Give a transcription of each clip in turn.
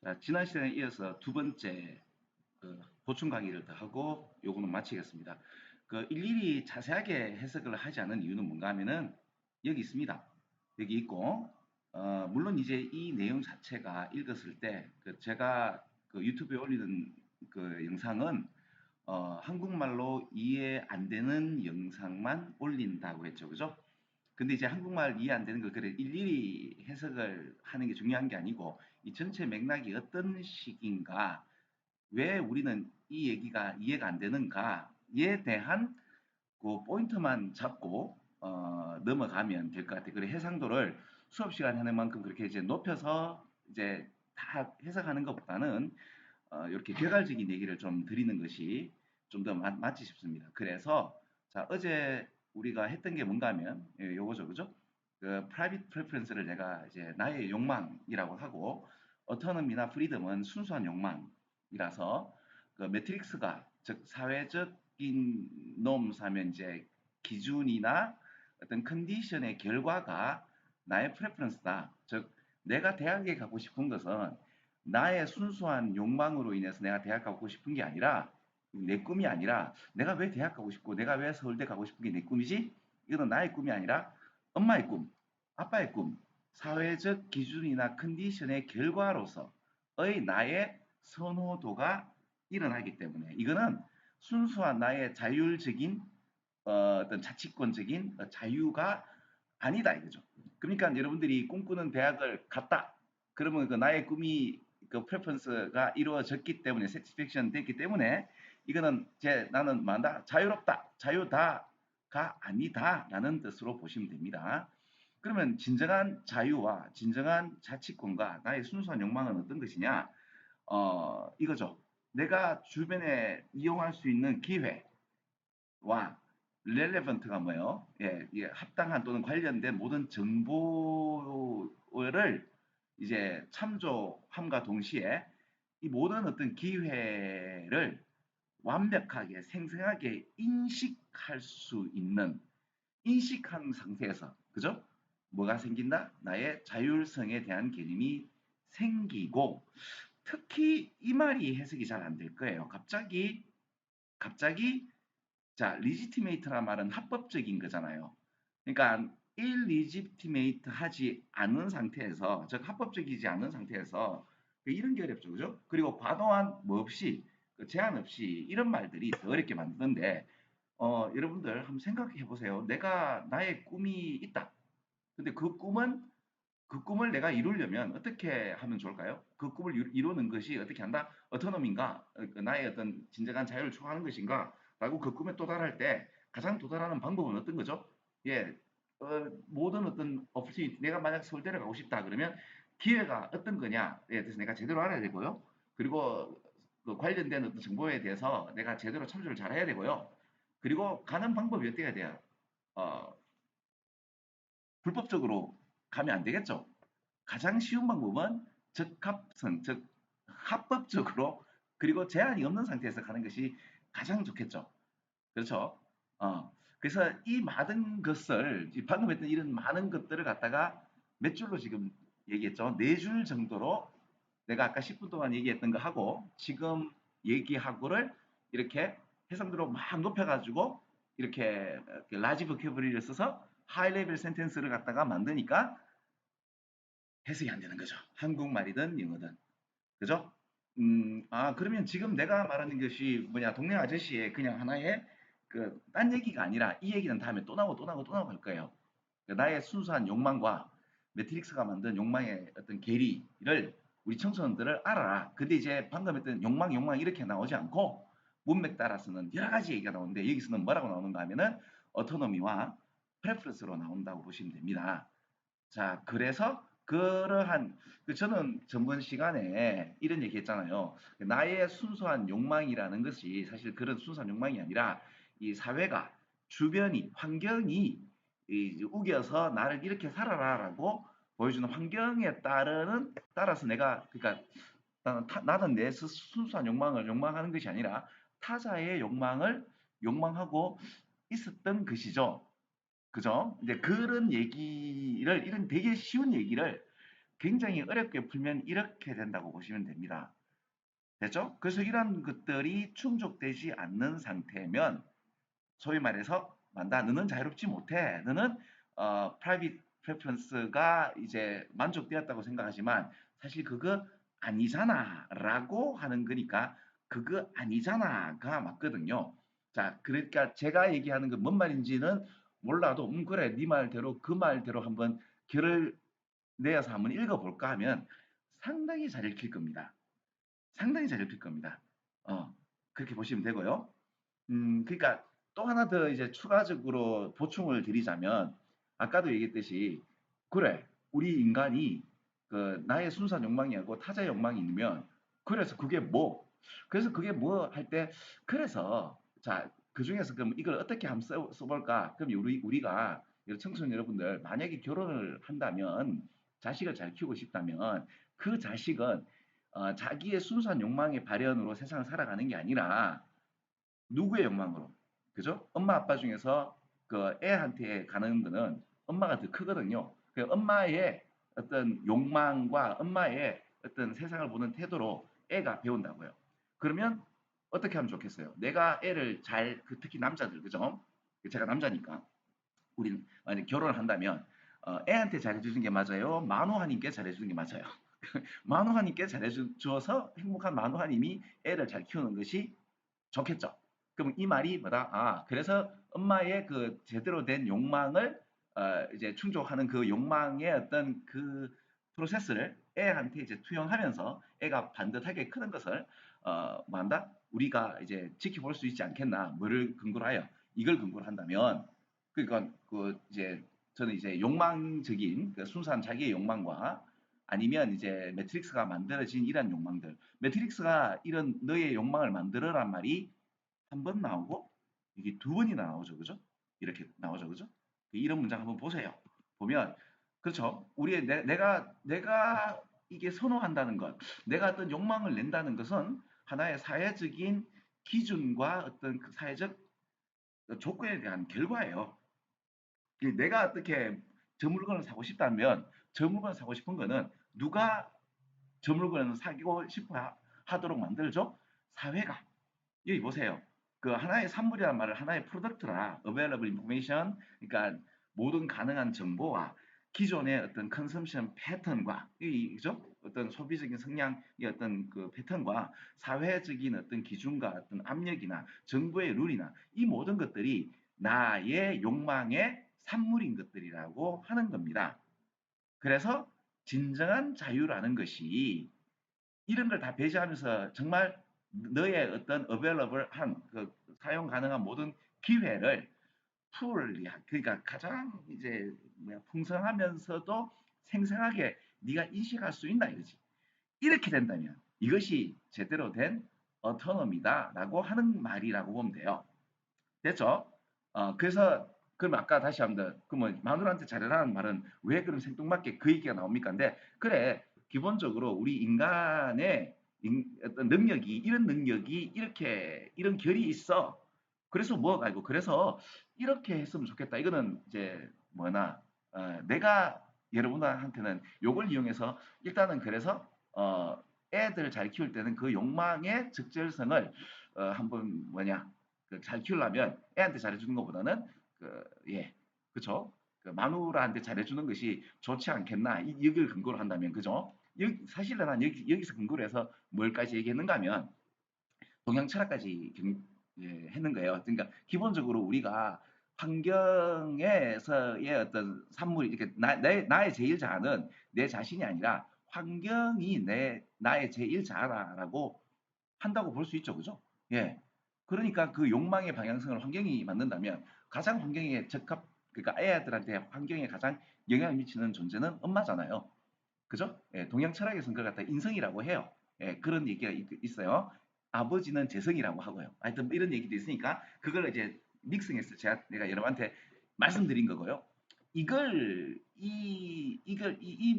자, 지난 시간에 이어서 두 번째 보충 강의를 더 하고 요거는 마치겠습니다. 일일이 자세하게 해석을 하지 않은 이유는 뭔가 하면은 여기 있습니다. 여기 있고 물론 이제 이 내용 자체가 읽었을 때 제가 유튜브에 올리는 영상은 한국말로 이해 안 되는 영상만 올린다고 했죠. 그죠? 근데 이제 한국말 이해 안 되는 걸 그래 일일이 해석을 하는 게 중요한 게 아니고 이 전체 맥락이 어떤 식인가, 왜 우리는 이 얘기가 이해가 안 되는가에 대한 그 포인트만 잡고 넘어가면 될 것 같아요. 그리고 해상도를 수업 시간 하는 만큼 그렇게 이제 높여서 이제 다 해석하는 것보다는 이렇게 개괄적인 얘기를 좀 드리는 것이 좀 더 맞지 싶습니다. 그래서 자, 어제 우리가 했던 게 뭔가 하면 요거죠, 그죠? private preference를 내가 이제 나의 욕망이라고 하고 autonomy나 freedom은 순수한 욕망이라서 매트릭스가 즉 사회적인 norms 하면 이제 기준이나 어떤 컨디션의 결과가 나의 preference다. 즉 내가 대학에 가고 싶은 것은 나의 순수한 욕망으로 인해서 내가 대학 가고 싶은 게 아니라 내 꿈이 아니라 내가 왜 대학 가고 싶고 내가 왜 서울대 가고 싶은 게 내 꿈이지? 이거는 나의 꿈이 아니라 엄마의 꿈, 아빠의 꿈, 사회적 기준이나 컨디션의 결과로서의 나의 선호도가 일어나기 때문에 이거는 순수한 나의 자율적인 어떤 자치권적인 자유가 아니다 이거죠. 그러니까 여러분들이 꿈꾸는 대학을 갔다. 그러면 나의 꿈이 프레퍼런스가 이루어졌기 때문에 세티스팩션 됐기 때문에 이거는 나는 뭐다 자유롭다 자유다가 아니다라는 뜻으로 보시면 됩니다. 그러면 진정한 자유와 진정한 자치권과 나의 순수한 욕망은 어떤 것이냐? 이거죠. 내가 주변에 이용할 수 있는 기회와 relevant가 뭐예요? 예, 합당한 또는 관련된 모든 정보를 이제 참조함과 동시에 이 모든 어떤 기회를 완벽하게 생생하게 인식할 수 있는 인식한 상태에서 그죠? 뭐가 생긴다? 나의 자율성에 대한 개념이 생기고 특히 이 말이 해석이 잘 안 될 거예요. 갑자기 자, legitimate란 말은 합법적인 거잖아요. 그러니까 illegitimate 하지 않은 상태에서, 즉 합법적이지 않은 상태에서 이런 게 어렵죠, 그죠? 그리고 과도한 뭐 없이 제한 없이 이런 말들이 더 어렵게 만드는데 여러분들 한번 생각해 보세요. 내가 나의 꿈이 있다. 근데 그 꿈을 내가 이루려면 어떻게 하면 좋을까요? 그 꿈을 이루는 것이 어떻게 한다? 어토노미인가? 나의 어떤 진정한 자유를 추구하는 것인가? 라고 그 꿈에 도달할 때 가장 도달하는 방법은 어떤 거죠? 예, 모든 어떤 opportunity, 내가 만약 서울대를 가고 싶다 그러면 기회가 어떤 거냐? 예, 그래서 내가 제대로 알아야 되고요. 그리고 그 관련된 어떤 정보에 대해서 내가 제대로 참조를 잘 해야 되고요. 그리고 가는 방법이 어떻게 해야 돼요? 어, 불법적으로 가면 안 되겠죠. 가장 쉬운 방법은 적합성, 즉 합법적으로 그리고 제한이 없는 상태에서 가는 것이 가장 좋겠죠. 그렇죠? 그래서 이 많은 것을 방금 했던 이런 많은 것들을 갖다가 몇 줄로 지금 얘기했죠. 네 줄 정도로 내가 아까 10분 동안 얘기했던 거 하고 지금 얘기하고를 이렇게 해상도로 막 높여가지고 이렇게 라지 보캐브리를 써서 하이 레벨 센텐스를 갖다가 만드니까 해석이 안 되는 거죠. 한국말이든 영어든. 그죠? 그러면 지금 내가 말하는 것이 뭐냐, 동네 아저씨의 그냥 하나의 딴 얘기가 아니라 이 얘기는 다음에 또 나오고 또 나오고 또 나오고 할 거예요. 나의 순수한 욕망과 매트릭스가 만든 욕망의 어떤 계리를 우리 청소년들을 알아라. 근데 이제 방금 했던 욕망 이렇게 나오지 않고 문맥 따라서는 여러 가지 얘기가 나오는데 여기서는 뭐라고 나오는가 하면은 어토노미와 프레퍼런스로 나온다고 보시면 됩니다. 자, 그래서 그러한 저는 전번 시간에 이런 얘기 했잖아요. 나의 순수한 욕망이라는 것이 사실 그런 순수한 욕망이 아니라 이 사회가 주변이 환경이 우겨서 나를 이렇게 살아라라고 보여주는 환경에 따라서 내가 그러니까 나는 내 순수한 욕망을 욕망하는 것이 아니라 타자의 욕망을 욕망하고 있었던 것이죠. 그죠? 이제 그런 얘기를, 이런 되게 쉬운 얘기를 굉장히 어렵게 풀면 이렇게 된다고 보시면 됩니다. 됐죠? 그래서 이런 것들이 충족되지 않는 상태면 소위 말해서 만다. 너는 자유롭지 못해. 너는 private preference가 이제 만족되었다고 생각하지만 사실 그거 아니잖아 라고 하는 거니까 그거 아니잖아가 맞거든요. 자, 그러니까 제가 얘기하는 그 뭔 말인지는 몰라도 그래 네 말대로 그 말대로 한번 결을 내어서 한번 읽어볼까 하면 상당히 잘 읽힐 겁니다. 상당히 잘 읽힐 겁니다. 어, 그렇게 보시면 되고요. 그러니까 또 하나 더 이제 추가적으로 보충을 드리자면 아까도 얘기했듯이 그래 우리 인간이 그 나의 순수한 욕망이 아니고 타자의 욕망이 있으면 그래서 그게 뭐 그래서 그게 뭐 할 때 그래서 자 그중에서 그럼 이걸 어떻게 한번 써볼까 그럼 우리가 청소년 여러분들 만약에 결혼을 한다면 자식을 잘 키우고 싶다면 그 자식은 자기의 순수한 욕망의 발현으로 세상을 살아가는 게 아니라 누구의 욕망으로? 그죠? 엄마 아빠 중에서 그 애한테 가는 거는 엄마가 더 크거든요. 그 엄마의 어떤 욕망과 엄마의 어떤 세상을 보는 태도로 애가 배운다고요. 그러면 어떻게 하면 좋겠어요? 내가 애를 잘, 특히 남자들, 그죠? 제가 남자니까. 우리는 만약 결혼을 한다면 애한테 잘해주는 게 맞아요? 만호하님께 잘해주는 게 맞아요. 만호하님께 잘해주어서 행복한 만호하님이 애를 잘 키우는 것이 좋겠죠. 그럼 이 말이 뭐다? 아, 그래서 엄마의 그 제대로 된 욕망을 이제 충족하는 그 욕망의 어떤 그 프로세스를 애한테 이제 투영하면서 애가 반듯하게 크는 것을 뭐한다? 우리가 이제 지켜볼 수 있지 않겠나? 뭐를 근거로 하여 이걸 근거로 한다면 그러니까 그 이제 저는 이제 욕망적인 그 순수한 자기의 욕망과 아니면 이제 매트릭스가 만들어진 이런 욕망들 매트릭스가 이런 너의 욕망을 만들어란 말이 한 번 나오고 이게 두 번이나 나오죠. 그죠? 이렇게 나오죠. 그죠? 이런 문장 한번 보세요. 보면 그렇죠. 우리의 내가 이게 선호한다는 것, 내가 어떤 욕망을 낸다는 것은 하나의 사회적인 기준과 어떤 그 사회적 조건에 대한 결과예요. 내가 어떻게 저 물건을 사고 싶다면 저 물건을 사고 싶은 거는 누가 저 물건을 사고 싶어 하도록 만들죠? 사회가. 여기 보세요. 그 하나의 산물이란 말을 하나의 프로덕트라 available information 그러니까 모든 가능한 정보와 기존의 어떤 컨섬션 패턴과 이죠 어떤 소비적인 성향의 어떤 그 패턴과 사회적인 어떤 기준과 어떤 압력이나 정부의 룰이나 이 모든 것들이 나의 욕망의 산물인 것들이라고 하는 겁니다. 그래서 진정한 자유라는 것이 이런 걸 다 배제하면서 정말 너의 어떤 available한 그 사용 가능한 모든 기회를 그러니까 가장 이제 뭐야 풍성하면서도 생생하게 네가 인식할 수 있나 이거지. 이렇게 된다면 이것이 제대로 된 어토노미다라고 하는 말이라고 보면 돼요. 됐죠? 그래서 그럼 아까 다시 한번 그러면 마누라한테 잘해라는 말은 왜 그럼 생뚱맞게 그 얘기가 나옵니까? 근데 그래 기본적으로 우리 인간의 어떤 능력이 이런 능력이 이렇게 이런 결이 있어. 그래서 뭐가 아니고 그래서 이렇게 했으면 좋겠다. 이거는 이제 뭐나 내가 여러분한테는 요걸 이용해서 일단은 그래서 애들 잘 키울 때는 그 욕망의 적절성을 한번 뭐냐 그잘 키우려면 애한테 잘해주는 것보다는 예, 그쵸? 그 마누라한테 잘해주는 것이 좋지 않겠나? 여기를 근거로 한다면, 그죠? 사실은 난 여기서 근거로 해서 뭘까지 얘기했는가 하면, 동양 철학까지 예, 했는 거예요. 그러니까 기본적으로 우리가 환경에서의 어떤 산물, 이렇게 나의 제일 자아는 내 자신이 아니라 환경이 나의 제일 자아라고 한다고 볼 수 있죠. 그죠? 예. 그러니까 그 욕망의 방향성을 환경이 만든다면 가장 환경에 적합, 그러니까 애들한테 환경에 가장 영향을 미치는 존재는 엄마잖아요. 그죠? 예, 동양 철학에서는 그걸 갖다 인성이라고 해요. 예, 그런 얘기가 있어요. 아버지는 재성이라고 하고요. 하여튼 이런 얘기도 있으니까 그걸 이제 믹싱해서 내가 여러분한테 말씀드린 거고요. 이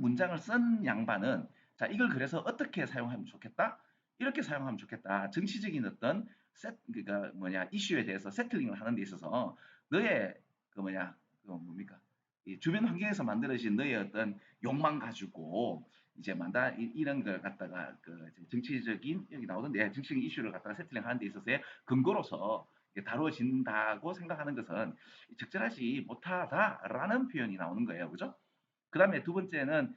문장을 쓴 양반은 자, 이걸 그래서 어떻게 사용하면 좋겠다? 이렇게 사용하면 좋겠다. 정치적인 어떤 그러니까 뭐냐, 이슈에 대해서 세틀링을 하는 데 있어서 너의 그 뭐냐, 그 뭡니까? 이 주변 환경에서 만들어진 너의 어떤 욕망 가지고 이제 만다 이런 걸 갖다가 그 정치적인 여기 나오던데 정치적인 이슈를 갖다가 세팅하는 데 있어서의 근거로서 다뤄진다고 생각하는 것은 적절하지 못하다라는 표현이 나오는 거예요. 그죠? 그 다음에 두 번째는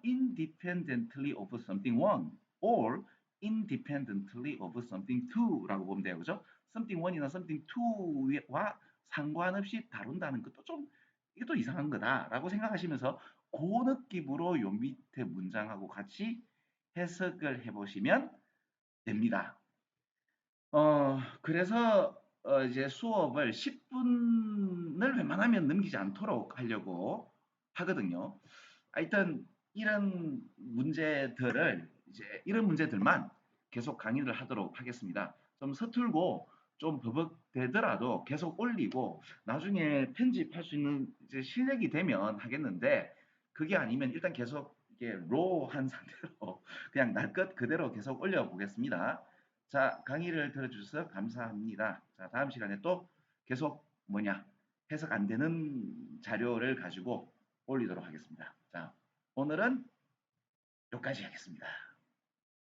independently of something one or independently of something two라고 보면 돼요. 그죠? something one이나 something two와 상관없이 다룬다는 것도 좀 이것도 이상한 거다라고 생각하시면서 그 느낌으로 요 밑에 문장하고 같이 해석을 해보시면 됩니다. 그래서 이제 수업을 10분을 웬만하면 넘기지 않도록 하려고 하거든요. 하여튼 이런 문제들만 계속 강의를 하도록 하겠습니다. 좀 서툴고 좀 버벅대더라도 계속 올리고 나중에 편집할 수 있는 이제 실력이 되면 하겠는데 그게 아니면 일단 계속 이게 로우한 상태로 그냥 날 것 그대로 계속 올려보겠습니다. 자, 강의를 들어주셔서 감사합니다. 자, 다음 시간에 또 계속 해석 안 되는 자료를 가지고 올리도록 하겠습니다. 자, 오늘은 여기까지 하겠습니다.